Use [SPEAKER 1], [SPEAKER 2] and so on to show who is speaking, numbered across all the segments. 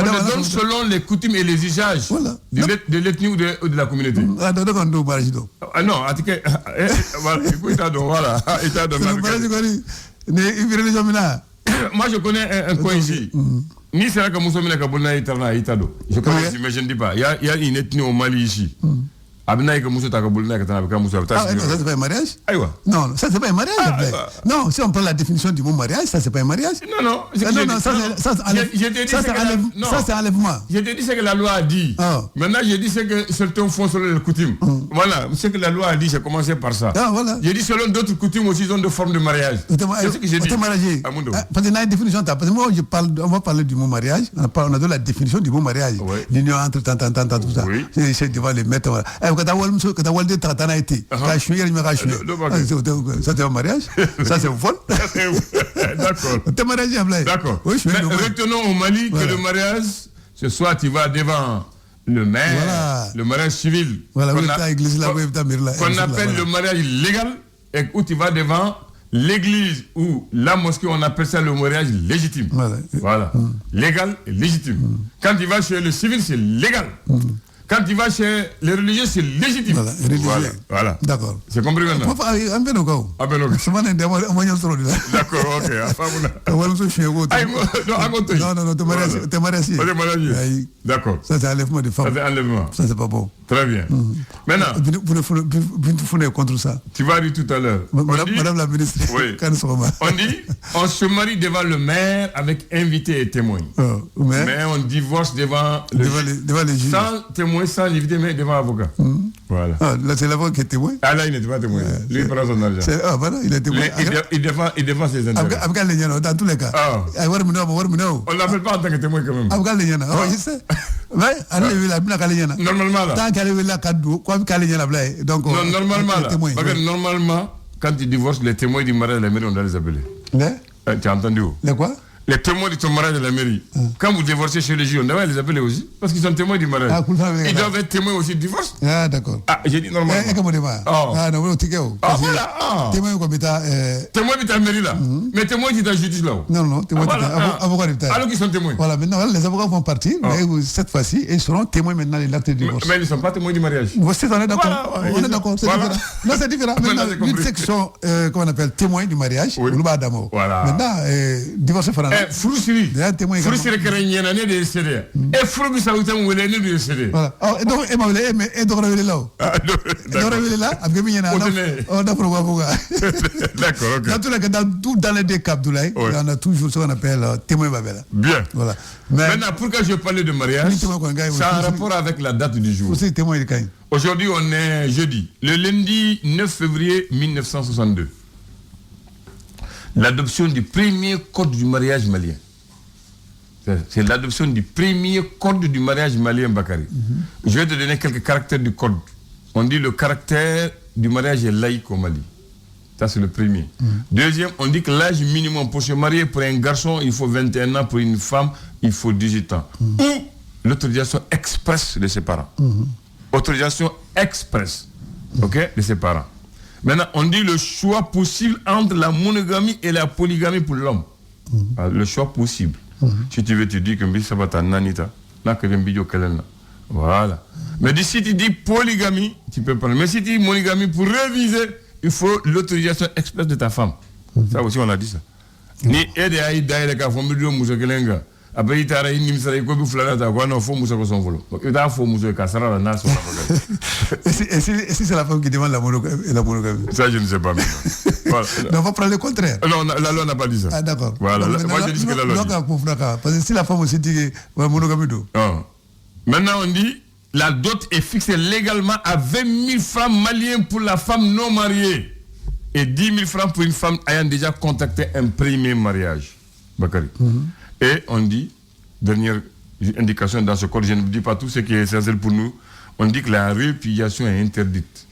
[SPEAKER 1] le donne selon les coutumes et les usages de l'ethnie ou de la communauté. Ah non, voilà. Moi, je connais un coin ici. Ni c'est là que Moussa Mina Kabulna Itana Itado. Je connais, mais je ne dis pas. Il y a une ethnie au Mali ici. Abnaï que Moussa Kabulna Katana Moussa.
[SPEAKER 2] Ça, c'est pas un mariage? Non, ça, c'est pas un mariage. Non, si on prend la définition du mot mariage, ça, c'est pas un mariage.
[SPEAKER 1] Non, ça,
[SPEAKER 2] c'est enlèvement.
[SPEAKER 1] Je te dis ce que la loi a dit. Maintenant, je dis ce que certains font selon les coutumes. Voilà, ce que la loi a dit, j'ai commencé par ça. J'ai dit selon d'autres coutumes aussi, ils ont deux formes de mariage. C'est ce que j'ai dit.
[SPEAKER 2] Parce que dans la définition, parce que moi, on va parler du mot mariage. On a donné la définition du mot mariage. L'union entre tant, tout ça. C'est devant les maîtres. Quand tu as dit Tatana été, ça c'est un mariage, ça c'est un vol.
[SPEAKER 1] D'accord. Mais retenons au Mali que le mariage, ce soir tu vas devant le maire, le mariage civil, qu'on appelle le mariage légal, et où tu vas devant l'église ou la mosquée, on appelle ça le mariage légitime. Voilà. Légal et légitime. Quand tu vas chez le civil, c'est légal. Quand tu vas chez les religieux, c'est légitime. Voilà.
[SPEAKER 2] D'accord.
[SPEAKER 1] C'est compris maintenant. D'accord, ok. D'accord.
[SPEAKER 2] Ça, c'est enlèvement de femmes. Ça, c'est pas bon.
[SPEAKER 1] Très bien. Maintenant,
[SPEAKER 2] vous n'êtes contre ça.
[SPEAKER 1] Tu vas dire tout à l'heure.
[SPEAKER 2] Madame la ministre.
[SPEAKER 1] On dit, on se marie devant le maire avec invité et témoin. Mais on divorce devant les juges. Sans témoin, sans invité, mais devant avocat. Voilà.
[SPEAKER 2] Là, c'est l'avocat qui est témoin.
[SPEAKER 1] Ah là, il n'était pas témoin. Lui, il prend son argent.
[SPEAKER 2] Voilà, il est témoin.
[SPEAKER 1] Il défend ses intérêts.
[SPEAKER 2] Dans tous les cas.
[SPEAKER 1] On ne l'appelle pas en tant que témoin quand même.
[SPEAKER 2] Je sais.
[SPEAKER 1] Normalement là.
[SPEAKER 2] Donc,
[SPEAKER 1] non, normalement, quand tu divorces, les témoins du mariage de la mairie, on doit les appeler. Tu as entendu où?
[SPEAKER 2] Les quoi?
[SPEAKER 1] Les témoins de ton mariage de la mairie. Quand vous divorcez chez les juges, on doit les appeler aussi. Parce qu'ils sont témoins du mariage. Ils doivent être témoins aussi du divorce.
[SPEAKER 2] Ah, d'accord.
[SPEAKER 1] Ah, j'ai dit normalement. Voilà. Témoins de ta mairie là. Mais témoins de ta justice là.
[SPEAKER 2] Non, témoins de ta avocat.
[SPEAKER 1] Alors qu'ils sont témoins.
[SPEAKER 2] Voilà, maintenant, les avocats vont partir. Mais cette fois-ci, ils seront témoins maintenant de l'acte de divorce.
[SPEAKER 1] Mais ils ne sont pas témoins du mariage.
[SPEAKER 2] On est d'accord. On est d'accord. Non, c'est différent. Maintenant, une section qu'on appelle témoins du mariage. Maintenant, divorce français.
[SPEAKER 1] Furusiri kɛra ɲɛnane de ye seede e furu bi sa u tɛ wele ne de ye seede
[SPEAKER 2] voilà donc e ma wele e dɔgɔra wele la o dɔgɔra wele la a bɛ kɛ min ɲɛna on n'a pas beaucoup
[SPEAKER 1] d'accord ok
[SPEAKER 2] dans tous les cas dans les deux cas Abdoulaye on a toujours ce qu'on appelle témoin babel
[SPEAKER 1] bien
[SPEAKER 2] voilà
[SPEAKER 1] maintenant pourquoi je parlais de mariage ça a un rapport avec la date du jour
[SPEAKER 2] aussi témoin
[SPEAKER 1] aujourd'hui on est jeudi le lundi 9 février 1962 l'adoption du premier code du mariage malien. C'est l'adoption du premier code du mariage malien, Bakary. Je vais te donner quelques caractères du code. On dit le caractère du mariage est laïque au Mali. Ça, c'est le premier. Deuxième, on dit que l'âge minimum pour se marier pour un garçon, il faut 21 ans. Pour une femme, il faut 18 ans. Ou l'autorisation express de ses parents. Autorisation express de ses parents. Maintenant, on dit le choix possible entre la monogamie et la polygamie pour l'homme. Le choix possible. Si tu veux, tu dis que ça va ta nanita. Voilà. Mais si tu dis polygamie, tu peux pas. Mais si tu dis monogamie, pour réviser, il faut l'autorisation express de ta femme. Ça aussi, on a dit ça. Ni aide à y d'ailleurs, quand on me dit que après il t'a dit que il faut ta quoi non faut muso son volo il t'a faut muso kasara la nas
[SPEAKER 2] et si c'est la femme qui demande la monogamie
[SPEAKER 1] ça je ne sais pas
[SPEAKER 2] voilà. Non, on va prendre le contraire.
[SPEAKER 1] Non, la loi n'a pas dit ça.
[SPEAKER 2] Ah d'accord.
[SPEAKER 1] Voilà. Moi je dis que la loi dit.
[SPEAKER 2] Parce que si la femme aussi dit monogamie d'eau.
[SPEAKER 1] Maintenant on dit la dot est fixée légalement à 20 000 francs maliens pour la femme non mariée et 10 000 francs pour une femme ayant déjà contacté un premier mariage. Bakary. Et on dit, dernière indication dans ce code, je ne dis pas tout ce qui est essentiel pour nous, on dit que la répudiation est interdite.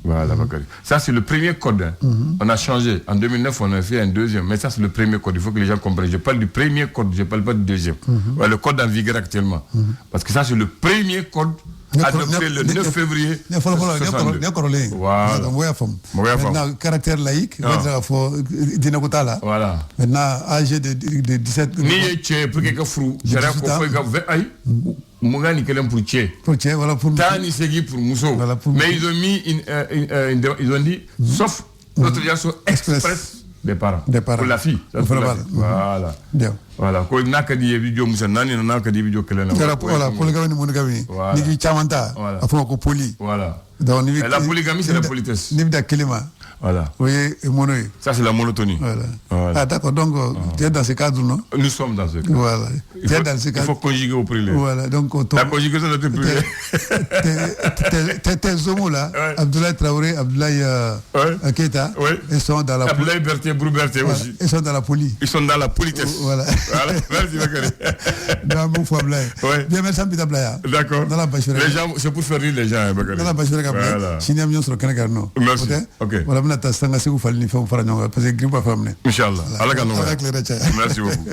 [SPEAKER 1] Voilà, Bakary. Ça, c'est le premier code. On a changé. En 2009, on a fait un deuxième. Mais ça, c'est le premier code. Il faut que les gens comprennent. Je parle du premier code, je ne parle pas du deuxième. Voilà, le code en vigueur actuellement. Parce que ça, c'est le premier code adopté le 9 février 62. Voilà.
[SPEAKER 2] Maintenant, caractère laïque,
[SPEAKER 1] voilà.
[SPEAKER 2] Maintenant, âgé de 17 ans.
[SPEAKER 1] Mais ils ont mis ils ont dit sauf l'autorisation express des parents. Pour la fille. Voilà. Voilà. Ko nakadi video musa nani na nakadi video kelen.
[SPEAKER 2] Voilà, polygamie monogamie. Niki chamanta, afon ko poly.
[SPEAKER 1] Voilà.
[SPEAKER 2] Donc
[SPEAKER 1] la polygamie c'est la politesse.
[SPEAKER 2] Nibda kelima.
[SPEAKER 1] Voilà.
[SPEAKER 2] Oui, monoï.
[SPEAKER 1] Ça c'est la monotonie.
[SPEAKER 2] Voilà. Ah d'accord, donc tu es dans ce cadre, non?
[SPEAKER 1] Nous sommes dans ce cadre.
[SPEAKER 2] Voilà. Tu es dans ce cadre.
[SPEAKER 1] Il faut conjuguer au pluriel.
[SPEAKER 2] Voilà, donc
[SPEAKER 1] la conjugaison de pluriel.
[SPEAKER 2] Tes homos là, Abdoulaye Traoré, Abdoulaye Keita, ils sont dans la
[SPEAKER 1] Abdoulaye Berthier, Brou Berthier aussi.
[SPEAKER 2] Ils sont dans la poly.
[SPEAKER 1] Ils sont dans la politesse.
[SPEAKER 2] Voilà.
[SPEAKER 1] Merci Bakary.
[SPEAKER 2] Dans mon foi Abdoulaye. Bien merci Abdoulaye Blaya.
[SPEAKER 1] D'accord.
[SPEAKER 2] Dans la bâcherie.
[SPEAKER 1] Les gens, c'est pour faire rire les gens Bakary.
[SPEAKER 2] Dans la bâcherie Abdoulaye. Signam nyon sur Canada non.
[SPEAKER 1] Merci. OK.
[SPEAKER 2] Voilà, maintenant ta stanga c'est vous fallait ni faire fara nyonga parce que grippe pas famne.
[SPEAKER 1] Inchallah. Merci beaucoup.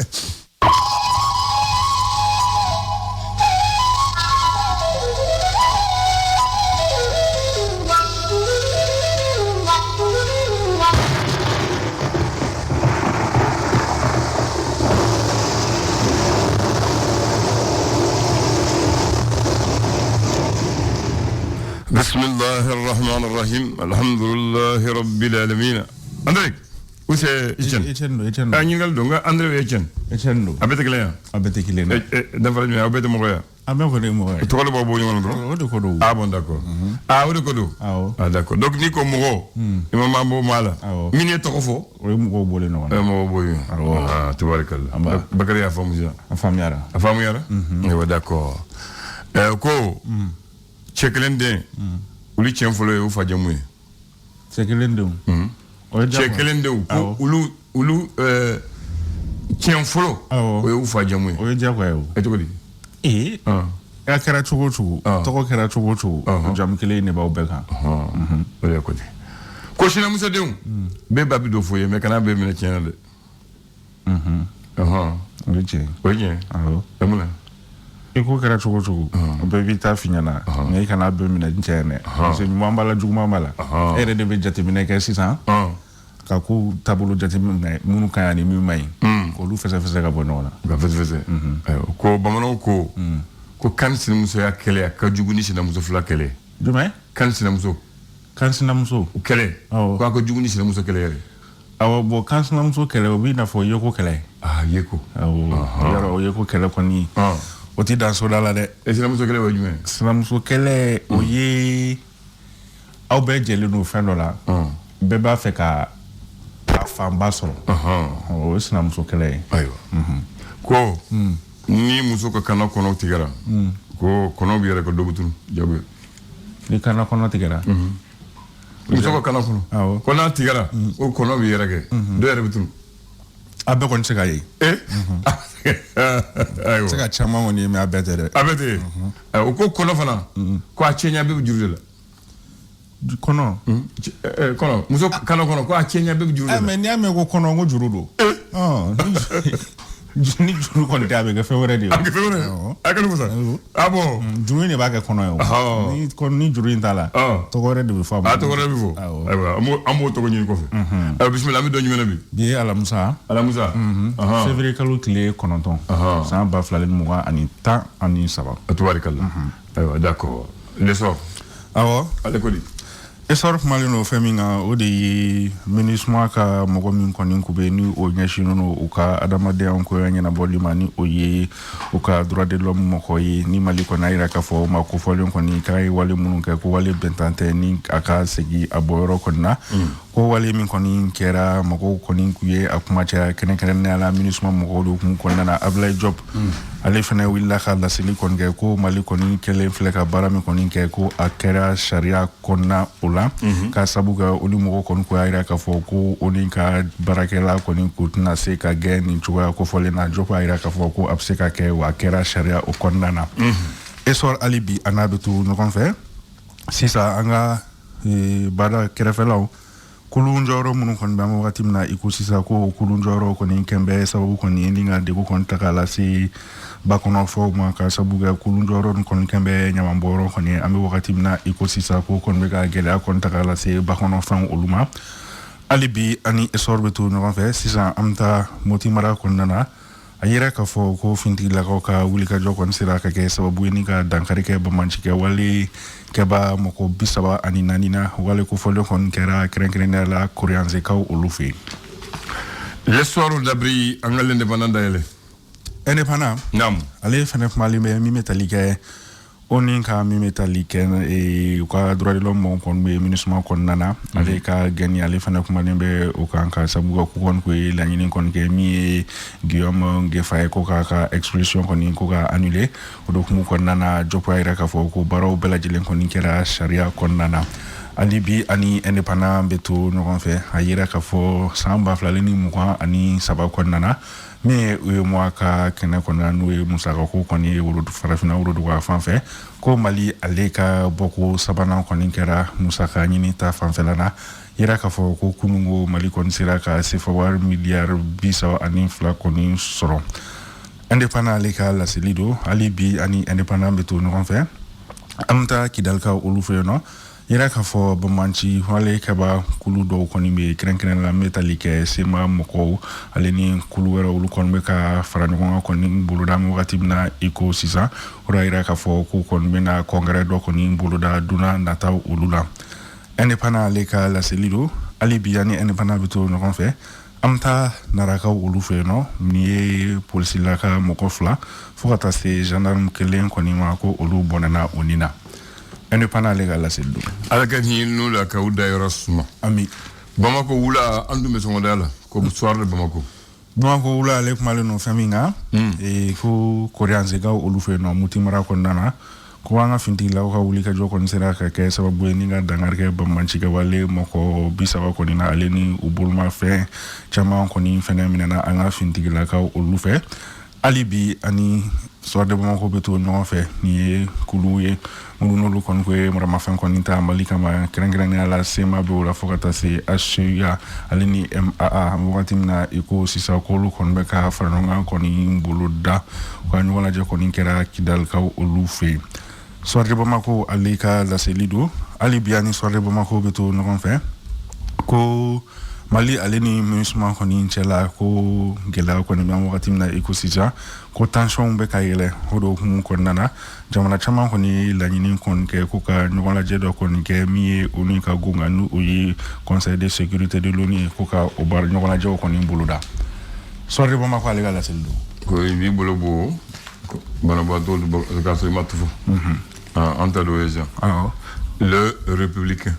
[SPEAKER 1] بسم الله الرحمن الرحيم الحمد لله رب العالمين. André, où c'est Etienne?
[SPEAKER 3] Etienne.
[SPEAKER 1] Ah, Ningal Donga, André Etienne.
[SPEAKER 3] Etienne.
[SPEAKER 1] Abete Cléa.
[SPEAKER 3] Abete Cléa.
[SPEAKER 1] D'abord, Abete Moria.
[SPEAKER 3] Ah, ben, vous
[SPEAKER 1] Tu vois le bobo, ah, bon, d'accord. Ah, où de Kodo? Ah, d'accord. Donc, Nico Mouro, il m'a mambo mal. Mini Torofo.
[SPEAKER 3] Oui, Mouro Bolé, non.
[SPEAKER 1] Ah, tu vois le cas. Bakary a famille.
[SPEAKER 3] A famille.
[SPEAKER 1] A famille, d'accord. Ko, Tchekelende, ou lui tient follow ou Fadjamoué.
[SPEAKER 3] Tchekelende.
[SPEAKER 1] Tchekelende ou lui tient follow ou Fadjamoué.
[SPEAKER 3] Oui, Diakwao.
[SPEAKER 1] Et tu dis?
[SPEAKER 3] Eh, a kɛra cogo o cogo, tɔgɔ kɛra cogo o cogo, jamu kelen ne b'aw bɛɛ kan.
[SPEAKER 1] O de y'a ko ten. Ko sinamusodenw bɛɛ ba bi dɔ fɔ ye mais kana bɛɛ minɛ tiɲɛ na dɛ.
[SPEAKER 3] O ye tiɲɛ.
[SPEAKER 1] O ye tiɲɛ.
[SPEAKER 3] Awɔ.
[SPEAKER 1] E mun na?
[SPEAKER 3] I ko kɛra cogo o cogo, o bɛɛ b'i ta f'i ɲɛna, mais i kana bɛɛ minɛ tiɲɛ dɛ. Parce que ɲuman b'a la juguman b'a la. E yɛrɛ de bɛ jateminɛ kɛ sisan. Ka ko taabolo jateminɛ minnu ka ɲi ani min man ɲi. K'olu fɛsɛfɛsɛ ka bɔ ɲɔgɔn na.
[SPEAKER 1] Ka fɛsɛfɛsɛ. Ko bamananw ko kan sinamusoya kɛlɛ ka jugu ni sinamuso fila kɛlɛ.
[SPEAKER 3] Jumɛn?
[SPEAKER 1] Kan sinamuso.
[SPEAKER 3] Kan sinamuso.
[SPEAKER 1] Kɛlɛ. Ko a ka jugu ni sinamuso kɛlɛ yɛrɛ.
[SPEAKER 3] Awɔ, bon kan sinamuso kɛlɛ o b'i n'a fɔ yeko kɛlɛ.
[SPEAKER 1] Ah, yeko.
[SPEAKER 3] Awɔ, yɔrɔ o yeko kɛlɛ kɔni. O tɛ dan soda la dɛ.
[SPEAKER 1] Et sinamuso kɛlɛ o ye jumɛn?
[SPEAKER 3] Sinamuso kɛlɛ o ye aw bɛɛ jɛlen don fɛn dɔ la. Bɛɛ b'a fɛ ka a fanba sɔrɔ. O ye sinamuso kɛlɛ ye.
[SPEAKER 1] Ayiwa. Ko ni muso ka kana kɔnɔ tigɛra ko kɔnɔ bɛ yɛrɛ ka dɔ bɛ tunu jago.
[SPEAKER 3] Ni kana kɔnɔ tigɛra.
[SPEAKER 1] Muso ka kana kɔnɔ.
[SPEAKER 3] Awɔ.
[SPEAKER 1] Ko n'a tigɛra o kɔnɔ bɛ yɛrɛ kɛ dɔ yɛrɛ bɛ tunu.
[SPEAKER 3] A bɛɛ kɔni tɛ se ka ye.
[SPEAKER 1] Ayiwa.
[SPEAKER 3] Se ka caman kɔni ye mais a bɛɛ tɛ dɛ.
[SPEAKER 1] A bɛɛ tɛ. O ko kɔnɔ fana ko a cɛɲa bɛɛ bɛ juru de la.
[SPEAKER 3] Kɔnɔ.
[SPEAKER 1] Kɔnɔ muso kana kɔnɔ ko a cɛɲa bɛɛ bɛ juru de la.
[SPEAKER 3] Mais n'i y'a mɛn ko kɔnɔ ko juru don. Ni juru kɔni tɛ a bɛ kɛ fɛn wɛrɛ de ye.
[SPEAKER 1] A bɛ kɛ fɛn wɛrɛ. A kɛlen sa. Ah bon.
[SPEAKER 3] Juru in de b'a kɛ kɔnɔ ye o. Ni juru in t'a la. Tɔgɔ wɛrɛ de bɛ fɔ a ma.
[SPEAKER 1] A tɔgɔ wɛrɛ bɛ fɔ. Ayiwa an b'o tɔgɔ ɲini kɔfɛ. Bisimila an bɛ dɔn jumɛn na bi.
[SPEAKER 3] Bi ye Alamusa.
[SPEAKER 1] Alamusa.
[SPEAKER 3] Février kalo tile 9 san 2023 ani 3.
[SPEAKER 1] Tubaarikala. Ayiwa d'accord. Le sort.
[SPEAKER 3] Awɔ.
[SPEAKER 1] Ale ko di.
[SPEAKER 3] Esor kumalen no fɛn min kan o de ye MINUSMA ka mɔgɔ min kɔni kun bɛ ni o ɲɛsinnen no u ka adamadenya koya ɲɛnabɔli ma ni o ye u ka droit de l'homme mɔgɔ ye ni Mali kɔni a yira k'a fɔ o ma kofɔlen kɔni k'a ye wale minnu kɛ ko wale bɛntan tɛ ni a ka segin a bɔyɔrɔ kɔni na ko wale min kɔni kɛra mɔgɔw kɔni kun ye a kuma caya kɛrɛnkɛrɛnnenya la MINUSMA mɔgɔw de kun kɔnɔna na Abdoulaye Diop ale fana wulila ka laseli kɔni kɛ ko Mali kɔni kɛlen filɛ ka baara min kɔni kɛ ko a kɛra sariya kɔnɔna o la ka sabu kɛ olu mɔgɔ kɔni ko y'a yira k'a fɔ ko o ni ka baarakɛla kɔni ko tɛna se ka gɛn nin cogoya kofɔlen na Diop y'a yira k'a fɔ ko a bɛ se ka kɛ wa a kɛra sariya o kɔnɔna na esor hali bi a n'a bɛ to ɲɔgɔn fɛ sisan an ka baara kɛrɛfɛlaw kulunjoro mun kon ba mo watimna iko sisa ko kulunjoro ko ni kembe sababu ko ni ndinga de ko kon takala si bakono fo ma ka sabuga kulunjoro kon kembe nyamamboro ko ni ambe watimna iko sisa ko kon be ga gele kon takala si bakono fan uluma alibi ani esorbetu no fa sisa amta motimara kon nana ayira ka fo ko finti la ko ka wuli ka jokon sira ka ke sababu ni ka dankari ke ba manchi ke wali ke ba moko bisaba ani nanina wale ko fo kon kera kren la koreanze ka olufi
[SPEAKER 1] l'histoire d'abri angal indépendant d'aile
[SPEAKER 3] indépendant
[SPEAKER 1] nam
[SPEAKER 3] ale fenef mali me mi metalike onin ka mi metalike e ka droit de l'homme kon be ministre kon nana ale ka gani ale fenef mali be o kan ka sabuga ko kon ko la nyini kon ke mi Guillaume Ngefaye ko ka expulsion kon ko ka annuler o do ko kon nana jopaira ka fo ko baro belajilen kon kera sharia kon nana alibi ani indépendant beto no kon fe ayira ka fo samba flaleni mu ko ani saba kon nana mais moi ka kena kona nous musaka ko koni wuro farafina wuro do fanfe ko mali aleka boko sabana koni kera musaka nyini ta fanfelana yira ka fo ko kunungo mali kon siraka se fawar milliard bisa ani fla koni soro indépendant aleka la selido alibi ani indépendant beto no fe amta kidalka olufe no yira ka fo bamanchi wale kaba kulu do koni be kren la metalike sema moko aleni kulu wera ulu kon be ka farani ko koni buluda mo watibna iko sisa ora yira ka fo ku kon be na congrès do koni buluda duna nata ulula indépendant leka la selido alibi yani indépendant bito no kon fe amta naraka ulu fe no ni police la ka moko fla fo kata se gendarme kelen koni ma ko ulu bonana onina indépendant légal la seldo
[SPEAKER 1] alaka ni no la ka uda yorosma
[SPEAKER 3] ami
[SPEAKER 1] Bamako wula andu me songodala ko soir de Bamako
[SPEAKER 3] wula avec malo no faminga e ko koreanze ga olufe no mutimara ko nana ko wanga finti la ko wuli ka joko nsera ka ke sababu ni ga dangar ke bamanchi ga wale moko bisawa ko nina aleni ubulma fe chama ko ni fenemina na anga finti la ka olufe alibi ani soir de Bamako beto no fe ni kuluye munu lu kon ko mura ma fan kon inta malika ma kren ala sema be wala fokata se ashuya alini maa watimna iko sisa ko lu kon be ka farnonga kon imbuluda ko ni wala je kon kera kidal ka olufe soir de Bamako alika la selido ali biani soir de Bamako beto no kon fe ko mali aleni musma kon inchela ko gela ko ni ma watimna iko sisa ko tension be kayele hodo kum kon nana jamana chama ko ni la nyini kon ke ko ka nyola jedo kon ke mi oni ka gunga nu oyi conseil de sécurité de l'ONU ko ka o bar nyola jedo kon ni buluda sorry Bamako ale gala seldo
[SPEAKER 1] ko ni bolobo bana ba do ka so matufu anta do eja le républicain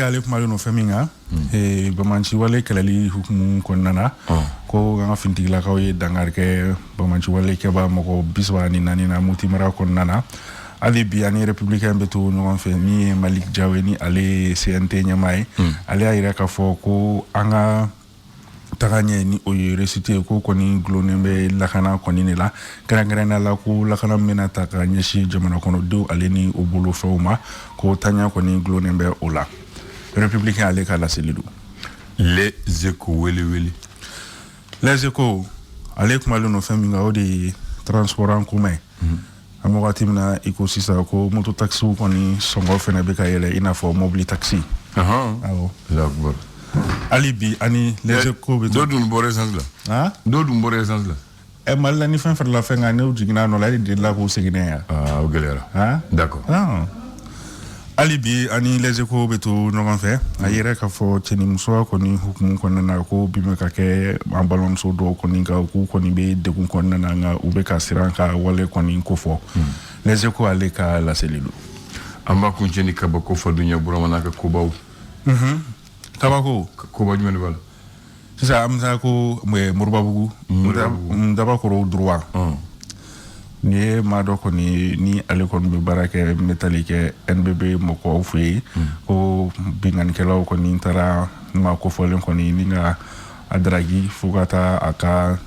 [SPEAKER 3] ale kuma no faminga e bamanchi wale kalali hukumu kon nana ko nga finti la ko ye dangar ke bamanchi wale ke ba moko biswani nani na mutimara kon nana ali biani républicain beto no fe mi Malik Jaweni ale CNT nyamai ale ayira ka fo ko anga taganya ni o resité ko koni glonembe lakana koni ni la grana la ko lakana mena taganya shi jamana kono do aleni obolo fawma ko tanya koni glonembe ola républicain ale kala selidu
[SPEAKER 1] les échos weli
[SPEAKER 3] les échos ale kuma no faminga odi transport en commun amoratimna ecosystem ko moto taxi koni songo fena be kayele ina fo mobile taxi
[SPEAKER 1] awo d'accord
[SPEAKER 3] alibi ani les échos
[SPEAKER 1] do dun bore essence la do dun bore essence la
[SPEAKER 3] e malla ni fen fer la fenga ne jigina no la de la ko segine ya
[SPEAKER 1] o galera d'accord
[SPEAKER 3] alibi ani les échos beto no man fe ayere ka fo teni muso ko ni hukumu ko na ko bime ka ke ambalon so do ko ni ga ko ni be de ko na nga ube ka siranka wale ko ni ko fo les échos ale ka la selilu
[SPEAKER 1] amba ko jeni ka ba ko fa dunya burama na ka ko baw
[SPEAKER 3] tabako
[SPEAKER 1] ko ba jumene bala
[SPEAKER 3] sisa amza ko me murbabugu ndaba ko droit ni ma do ko ni ale kon be barake metalike NBB moko ofi ko bingan kelaw ko ni tara ma ko folen ko ni nga adragi fugata aka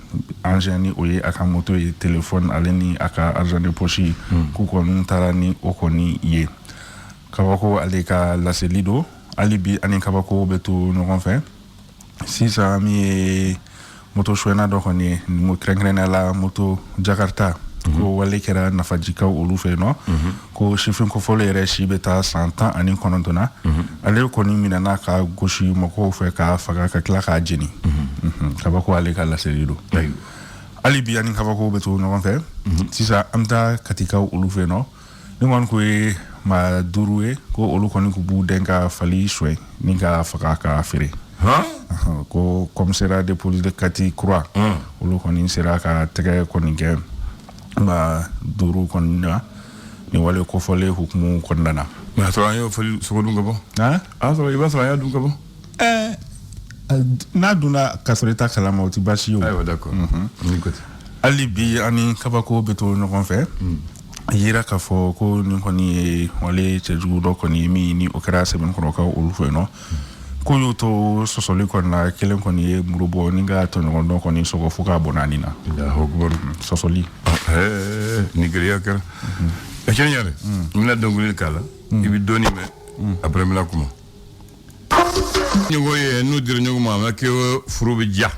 [SPEAKER 3] engine oye aka moto e téléphone aleni aka argent de poche ko kon tara ni o ko ni ye kabako aleka la selido alibi ani kabako beto ɲɔgɔn fɛ sisan min ye moto suɛna dɔ kɔni ye kɛrɛnkɛrɛnnenya la moto jakarta ko wale kɛra nafajikaw olu fɛ yen nɔ ko sifin kofɔlen yɛrɛ si bɛ taa san 19 na ale kɔni minɛna ka gosi mɔgɔw fɛ k'a faga ka tila k'a jeni kabako ale ka laseli don hali bi ani kabako bɛ to ɲɔgɔn fɛ sisan an bɛ taa katikaw olu fɛ yen nɔ ni kɔni ko ye maa 5 ye ko olu kɔni kun b'u den ka fali suɛ ni ka faga ka feere ko commissariat de police de Kati Croix olu kɔni sera ka tɛgɛ kɔni kɛ ma 5 kɔni na ni wale kofɔlen hukumu kɔnɔna na
[SPEAKER 1] mais a sɔrɔ an y'o fali sogo dun ka bɔ a sɔrɔ i b'a sɔrɔ an y'a dun ka bɔ
[SPEAKER 3] n'a dunna ka sɔrɔ i t'a kalama o tɛ baasi ye o
[SPEAKER 1] ayiwa d'accord
[SPEAKER 3] hali bi ani kabako bɛ to ɲɔgɔn fɛ yira k'a fɔ ko nin kɔni ye wale cɛjugu dɔ kɔni ye min ni o kɛra sɛbɛnnikɔrɔkaw olu fɛ yen nɔ ko y'o to sɔsɔli kɔni na kelen kɔni ye muru bɔ ni ka tɔɲɔgɔn dɔ kɔni sɔgɔ fo k'a bɔ naani na sɔsɔli
[SPEAKER 1] Nigeria kɛra a kɛlen yɛrɛ n bɛna dɔnkili k'a la i bɛ dɔɔni mɛn après n bɛna kuma ɲɔgɔn ye n'u dira ɲɔgɔn ma a bɛ kɛ furu bɛ ja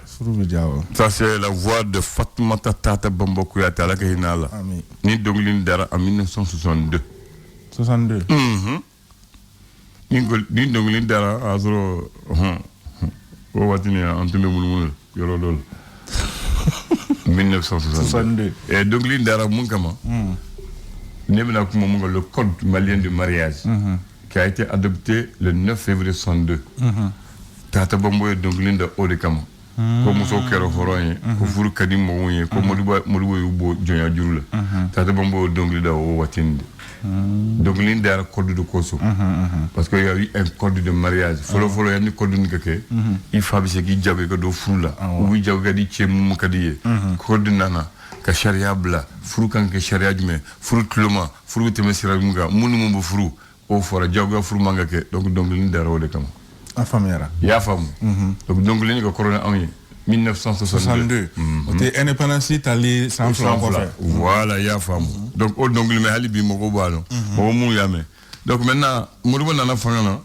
[SPEAKER 1] ça c'est la voix de Fatoumata Tata Bamba Kouyaté ala ka hinɛ a la ni dɔnkili dara en 1962 ni dɔnkili dara a sɔrɔ o waati ni an tun bɛ munumunu yɔrɔ dɔ la 1962 dɔnkili dara mun kama ne bɛna kuma mun kan le code malien du mariage qui a été adopté le 9 février 62 Tata Bamba ye dɔnkili da o de kama ko muso kɛra hɔrɔn ye ko furu ka di mɔgɔw ye ko Modibo y'u bɔ jɔnya juru la Tata Bamba ye dɔnkili da o waati de dɔnkili da code de kosɔn parce que il y a eu un code de mariage fɔlɔ yanni code nin ka kɛ i fa bɛ se k'i jago i ka don furu la u b'i jago ka di cɛ mun ka di ye code nana ka sariya bila furu kan ka kɛ sariya jumɛn furu tuloma furu bɛ tɛmɛ sira min kan mun ni mun bɛ furu o fɔra jagoya furu man ka kɛ donc dɔnkili dara o de kama
[SPEAKER 3] a faamuyara
[SPEAKER 1] i y'a faamu donc dɔnkili ka kɔrɔ ni anw ye 1962
[SPEAKER 3] o tɛ indépendance tali san 2 kɔfɛ
[SPEAKER 1] voilà i y'a faamu donc o dɔnkili mɛ hali bi mɔgɔw b'a dɔn mɔgɔ mun y'a mɛn donc maintenant Modibo nana fanga na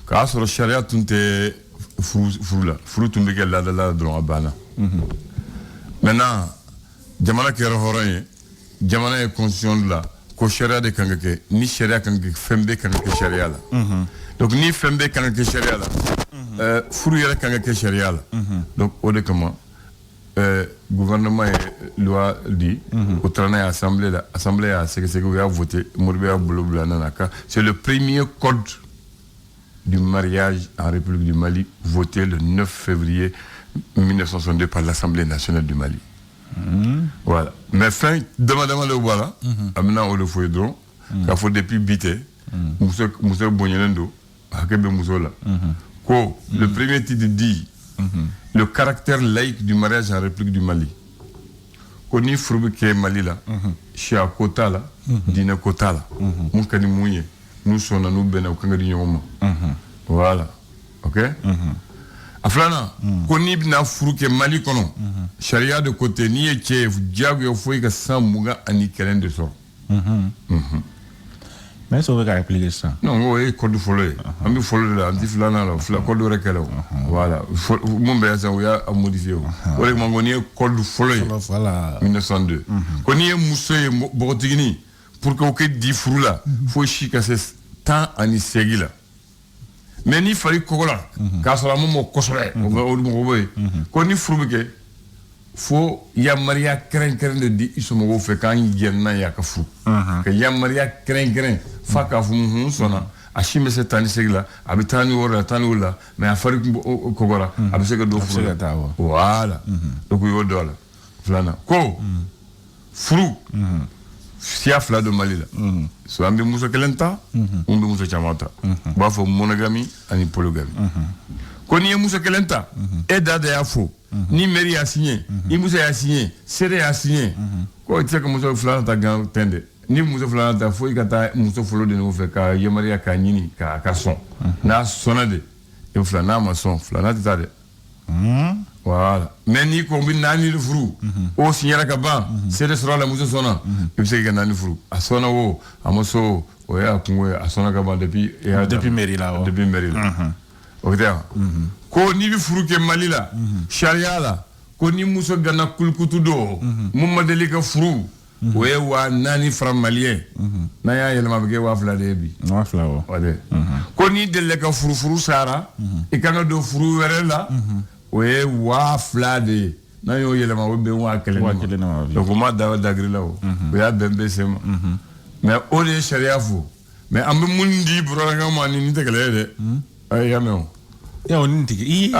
[SPEAKER 1] k'a sɔrɔ sariya tun tɛ furu la furu tun bɛ kɛ laadala dɔrɔn a banna maintenant jamana kɛra hɔrɔn ye jamana ye constitution la ko sariya de kan ka kɛ ni sariya kan ka kɛ fɛn bɛɛ kan ka kɛ sariya la donc ni fɛn bɛɛ kan ka kɛ sariya la furu yɛrɛ kan ka kɛ sariya la donc o de kama gouvernement ye loi di o taara n'a ye assemblée y'a sɛgɛsɛgɛ u y'a voté Modibo y'a bolo bila nana ka c'est le premier code du mariage en République du Mali voté le 9 février 1962 par l'Assemblée nationale du Mali. Voilà. Mais fin dama le voilà amina o le foye dron ka fo depuis bité muso bonyelen do hakebe muso la ko le premier titre dit le caractère laïque du mariage en République du Mali ko ni furu ke Mali la chia kota la dina kota la mun kani munye nous sonna nous bena ko ngadi nyoma voilà OK aflana ko ni bina furu ke Mali kono sharia de côté ni e chef jago fo ka samuga ani kelen de so
[SPEAKER 3] mais ça va appliquer ça
[SPEAKER 1] non oui code follow ami follow la anti flana la fla code rekelo voilà mon be ça ya a modifier o le mangoni code follow
[SPEAKER 3] voilà
[SPEAKER 1] 1902 ko ni muso e bogotigini pour que o ke di furu la fo shi ka se temps ani segila mais ni fari kogola ka sala mo kosore o mo boy ko ni furu ke fo ya maria kren de di isomo go fe kan yenna ya ka fu ka ya maria kren fa ka fu mun sona a shime se tani segla abitani wora tani wala mais a fari kogora abise ka do fu voilà donc yo dola flana ko furu sia fla de Mali la so ambi muso kelenta umbi muso chamata ba fo monogamie ani polygamie ko ni muso kelenta e dada ya fo ni mairie a signé ni muso a signé sere a signé ko tse ko muso fla ta gan tende ni muso fla ta fo ikata muso folo de no fe ka yemaria ka nyini ka son na sonade e fla na ma son fla na ta de voilà mais ni ko bi nani le furu o signera ka ban sere sera la muso sona e se ka nani furu a sona wo amoso ouais à Congo à Sonagaba depuis
[SPEAKER 3] mairie là
[SPEAKER 1] depuis mairie là ok ko ni bi furu ke Mali la sharia la ko ni muso gana kulkutu do mumma deli ka furu ouais wa nani from malien na ya yelma be wa fla de bi
[SPEAKER 3] wa fla o
[SPEAKER 1] wade ko ni dele ka furu sara e kanga do furu were la ouais wa fla de na yo yelma wo be wa kele na donc ma da dagri la o ya bembe sema mais o de sharia fu mais ambe mundi branga ma ni te kele de ay yameo
[SPEAKER 3] ya on tigi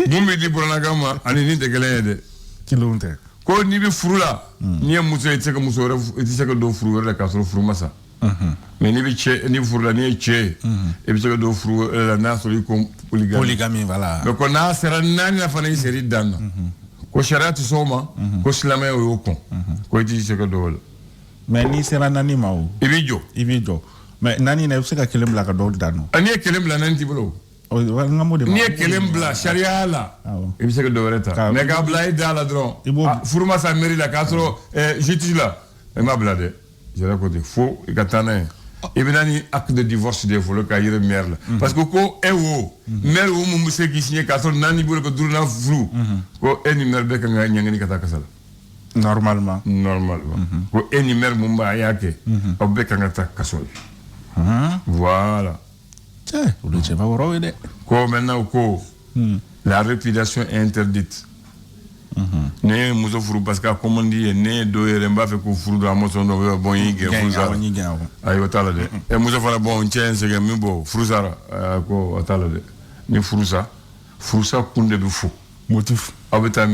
[SPEAKER 1] mumbi di branga ma ani ni te kele de
[SPEAKER 3] kilonte
[SPEAKER 1] ko ni bi furu la ni muso e tseka muso re e tseka do furu re ka so furu masa mais ni bi che ni furu la ni che e bi tseka do furu la na so li ko
[SPEAKER 3] polygamy voilà
[SPEAKER 1] mais ko na sera nani na fana seri dan ko sharia ti soma ko islam yo ko ko ti tseka do
[SPEAKER 3] mais ni sera nani mawo
[SPEAKER 1] ibijo
[SPEAKER 3] mais nani na tseka kelem la ka do dan
[SPEAKER 1] ani kelem la nani ti bolo ni kelem bla sharia la e bi tseka do reta mais ga bla ida la dron furu masa meri la ka so justice la e ma bla de je la côté faux et katane et benani acte de divorce de folo ka yire mère la parce que ko ewo mère wo mu se ki signé ka so nani bolo ko durna fru ko eni mère be ka nga nyangani kata kasala normalement ko eni mère mu mba yake o be ka nga ta kasol voilà
[SPEAKER 3] o le cheva woro de
[SPEAKER 1] ko maintenant ko la répudiation est interdite ne muso furu parce que comme on dit ne do yere mba fe ko furu da mo son do bon yige furu za ay wotala de e muso fara bon chien se mi bo furu zara ko wotala de ni furu sa kunde be fu motif abeta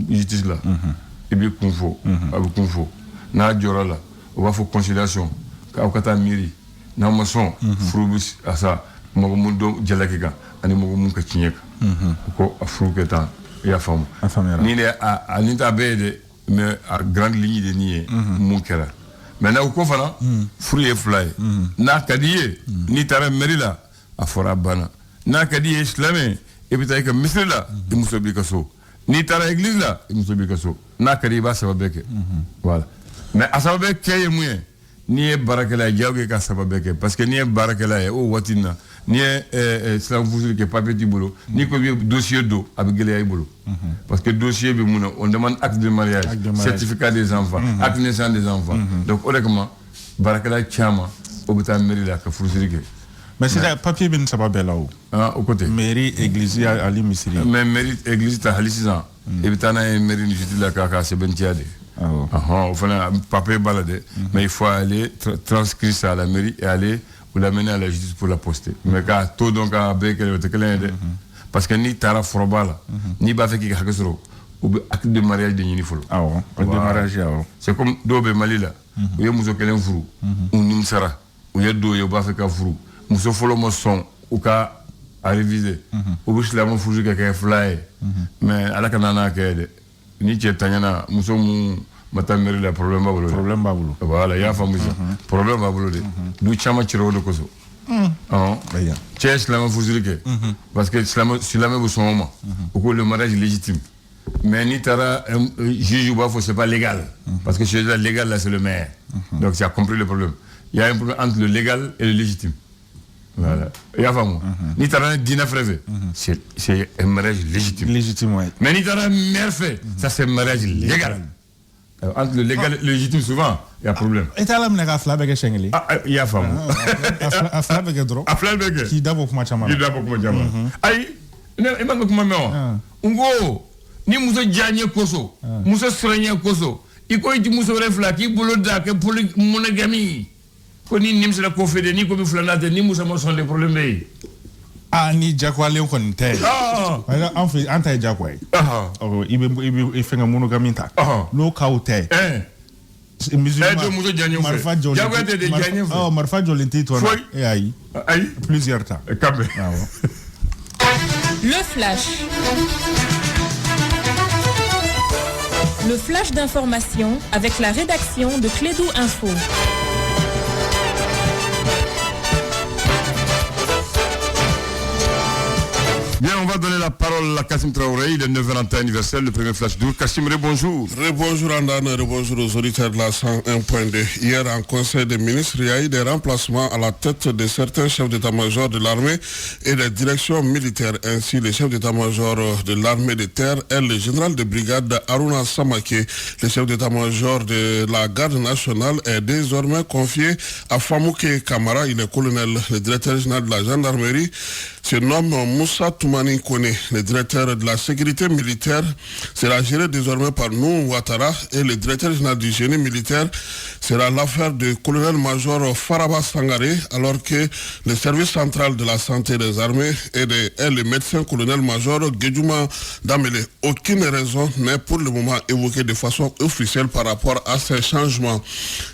[SPEAKER 1] justice la e bi kunfo abi kunfo na jorola o va fo conciliation ka kata miri na mo son furu bis asa mo mun do jalaki ga ani mo mun ka chinyeka ko afru ketan ya famu ni ne a ninta bede mais a grande ligne de nier mon kera maintenant ko fana fruit et fly na kadiye ni tara merila a fora bana na kadiye islamé e bitay ka misrila e muso bi kaso ni tara église la e muso bi kaso na kadiye ba sababeke voilà mais a sababeke yemuye ni e barakela jawge ka sababeke parce que ni e barakela e o watina ni islam vous que papier du boulot ni ko dossier do abigele ay boulot parce que dossier bi muna on demande acte de mariage certificat des enfants acte de naissance des enfants donc honnêtement barakala chama obita mairie la ka furusirike
[SPEAKER 3] mais c'est papier bin sababela o
[SPEAKER 1] au côté
[SPEAKER 3] mairie église ali misri
[SPEAKER 1] mais mairie église ta halisisan ebitana mairie ni juti la ka sebentiade au fana papier balade mais il faut aller transcrire ça à la mairie et aller ou l'amener à la justice pour la poster mais quand tout donc avec le parce que ni tara forobala ni ba fait ki hakasro ou acte de mariage de ni folo
[SPEAKER 3] acte de mariage
[SPEAKER 1] c'est comme dobe malila ou ye muso kelen furu ou nimsara ou ye do ye ba fait ka furu muso folo mo son ou ka a réviser ou bisla mo furu ka fly mais ala kanana kede ni chetanyana muso mu matameri la problème babolo voilà ya famu problème babolo de du chama chiro de koso che islam fuzulike parce que islam bu son moment ou le mariage légitime mais ni tara juge ba c'est pas légal parce que chez le légal là c'est le maire donc tu as compris le problème il y a un problème entre le légal et le légitime voilà ya famu ni tara dina frère c'est un mariage légitime
[SPEAKER 3] ouais
[SPEAKER 1] mais ni tara mère fait ça c'est un mariage légal. Entre le légal et le légitime, souvent, il y a problème.
[SPEAKER 3] Et tu as l'amené à Flabeg et Chengeli?
[SPEAKER 1] Il y a femme.
[SPEAKER 3] À Flabeg et Dro?
[SPEAKER 1] À Flabeg.
[SPEAKER 3] Qui d'abord pour Machama?
[SPEAKER 1] Qui d'abord pour Machama? Aïe, il n'y a pas de comment. Ungo, ni Moussa Djanye Koso, Moussa Srenya Koso, il faut que Moussa Refla, qui boulot d'ak, pour le monogamy. Quand ni Nims la confédé, ni comme Flanate, ni Moussa Mosson les problèmes.
[SPEAKER 3] Ni Jakwa Léon Conte. En fait, anti-Jakwa. Il fait un monogamie. No Kaute. Marfa Jolenti, toi. Aïe. Plusieurs temps.
[SPEAKER 4] Le flash. Le flash d'information avec la rédaction de Clédou Info.
[SPEAKER 1] Bien, on va donner la parole à Kassim Traoré. Il est 9h anniversaire, le premier flash d'our. Kassim, bonjour.
[SPEAKER 5] Bonjour Andane, bonjour aux auditeurs de la 101.2. Hier, en Conseil des ministres, il y a eu des remplacements à la tête de certains chefs d'état-major de l'armée et des directions militaires. Ainsi, le chef d'état-major de l'armée de terre est le général de brigade Aruna Samake. Le chef d'état-major de la garde nationale est désormais confié à Famouke Kamara. Il est colonel. Le directeur général de la gendarmerie se nomme Moussa Toumani Kone. Le directeur de la sécurité militaire sera géré désormais par Nou Ouattara et le directeur général du génie militaire sera l'affaire du colonel-major Faraba Sangaré, alors que le service central de la santé des armées est le médecin colonel-major Guedjouma Damele. Aucune raison n'est pour le moment évoquée de façon officielle par rapport à ces changements.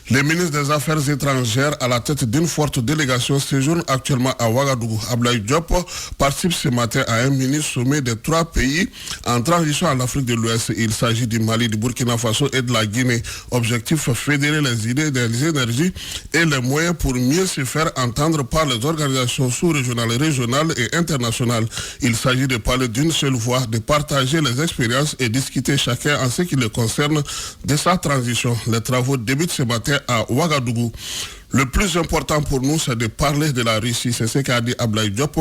[SPEAKER 5] Le ministre des Affaires étrangères, à la tête d'une forte délégation, séjourne actuellement à Ouagadougou. Ablaye Diop participe ce matin à un mini-sommet des 3 pays en transition à l'Afrique de l'Ouest. Il s'agit du Mali, du Burkina Faso et de la Guinée. Objectif, fédérer les idées, les énergies et les moyens pour mieux se faire entendre par les organisations sous-régionales, régionales et internationales. Il s'agit de parler d'une seule voix, de partager les expériences et discuter chacun en ce qui le concerne de sa transition. Les travaux débutent ce matin à Ouagadougou. Le plus important pour nous, c'est de parler de la Russie. C'est ce qu'a dit Ablaye Diop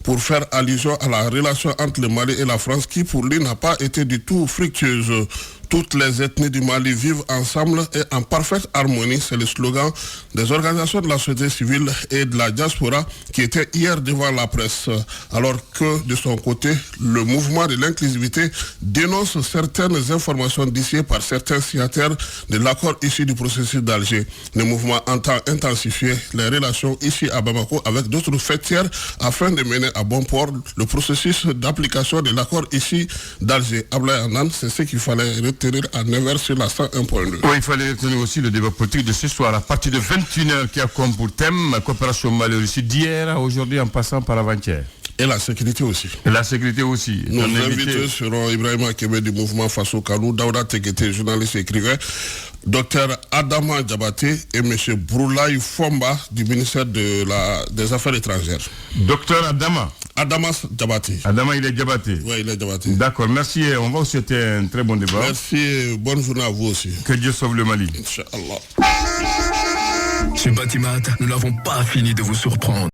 [SPEAKER 5] pour faire allusion à la relation entre le Mali et la France qui, pour lui, n'a pas été du tout fructueuse. Toutes les ethnies du Mali vivent ensemble et en parfaite harmonie. C'est le slogan des organisations de la société civile et de la diaspora qui était hier devant la presse. Alors que, de son côté, le mouvement de l'inclusivité dénonce certaines informations dictées par certains signataires de l'accord issu du processus d'Alger. Le mouvement entend intensifier les relations ici à Bamako avec d'autres fêtières afin de mener à bon port le processus d'application de l'accord ici d'Alger. Ablaye Anan, c'est ce qu'il fallait retenir à 9h sur la 101.2.
[SPEAKER 1] Oui, il fallait retenir aussi le débat politique de ce soir à partir de 21h qui a comme pour thème la coopération Mali-Russie d'hier à aujourd'hui en passant par avant-hier.
[SPEAKER 5] Et la sécurité aussi.
[SPEAKER 1] Et la sécurité aussi.
[SPEAKER 5] Nos invités seront Ibrahima Kébé du mouvement Faso Kalou, Daouda Tekete, journaliste et écrivain, Dr Adama Diabaté et M. Broulaye Fomba du ministère des Affaires étrangères.
[SPEAKER 1] Docteur Adama
[SPEAKER 5] Diabaté.
[SPEAKER 1] Adama, il est Diabaté.
[SPEAKER 5] Oui, il est Diabaté.
[SPEAKER 1] D'accord, merci. On va vous souhaiter un très bon débat.
[SPEAKER 5] Merci et bonne journée à vous aussi.
[SPEAKER 1] Que Dieu sauve le Mali.
[SPEAKER 5] Inch'Allah.
[SPEAKER 6] Chez Batimat, nous n'avons pas fini de vous surprendre.